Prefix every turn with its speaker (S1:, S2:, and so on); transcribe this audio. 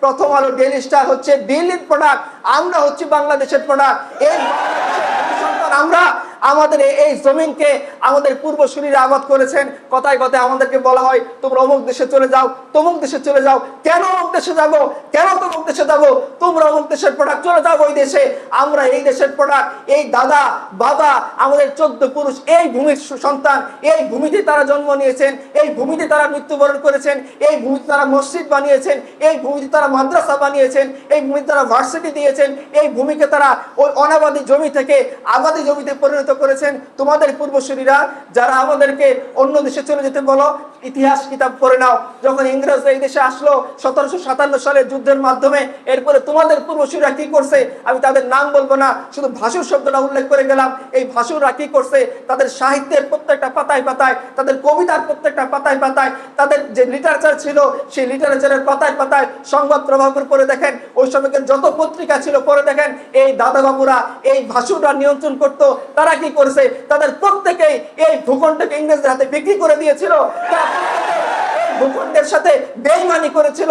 S1: প্রথম আলো, daily star হচ্ছে দিল্লির প্রোডাক্ট, আমরা হচ্ছে বাংলাদেশের প্রোডাক্ট। এই সন্তান আমরা, আমাদের এই জমিনকে আমাদের পূর্বসূরীরা আবাদ করেছেন। কথায় কথায় আমাদেরকে বলা হয় তোমরা অমুক দেশে চলে যাও, তমুক দেশে চলে যাও। কেন অমুক দেশে যাবো, কেন তমুক দেশে যাবো? তোমরা অমুক দেশের প্রোডাক্ট, চলে যাও ওই দেশে। আমরা এই দেশের প্রোডাক্ট। এই দাদা বাবা আমাদের 14 পুরুষ এই ভূমির সন্তান। এই ভূমিতে তারা জন্ম নিয়েছেন, এই ভূমিতে তারা মৃত্যুবরণ করেছেন, এই ভূমিতে তারা মসজিদ বানিয়েছেন, এই ভূমিতে তারা মাদ্রাসা বানিয়েছেন, এই ভূমিতে তারা ভার্সিটি দিয়েছেন, এই ভূমিকে তারা ওই অনাবাদী জমি থেকে আবাদী জমিতে পরিণত করেছেন। তোমাদের পূর্বসূরীরা যারা আমাদেরকে অন্য দেশে চলে যেতে বলো, ইতিহাস কিতাব পড়ে নাও। যখন ইংরেজরা এই দেশে আসলো 1757 সালের যুদ্ধের মাধ্যমে, এরপরে তোমাদের পূর্বসূরীরা কি করছে আমি তাদের নাম বলবো না, শুধু ভাসুর শব্দটা উল্লেখ করে গেলাম। এই ভাসুররা কি করছে? তাদের সাহিত্যের প্রত্যেকটা পাতায় পাতায়, তাদের কবিতার প্রত্যেকটা পাতায় পাতায়, তাদের যে লিটারেচার ছিল সেই লিটারেচারের পাতায় পাতায় সংবাদ প্রভাবের পরে দেখেন, ওই সময়কার যত পত্রিকা ছিল পরে দেখেন এই দাদা বাবুরা, এই ভাসুররা নিয়ন্ত্রণ করতো। তারা কি করেছে? তাদের প্রত্যেকেই এই ভূখণ্ডকে ইংরেজদের হাতে বিক্রি করে দিয়েছিল। তারা প্রত্যেকে এই ভূখণ্ডের সাথে বেইমানি করেছিল।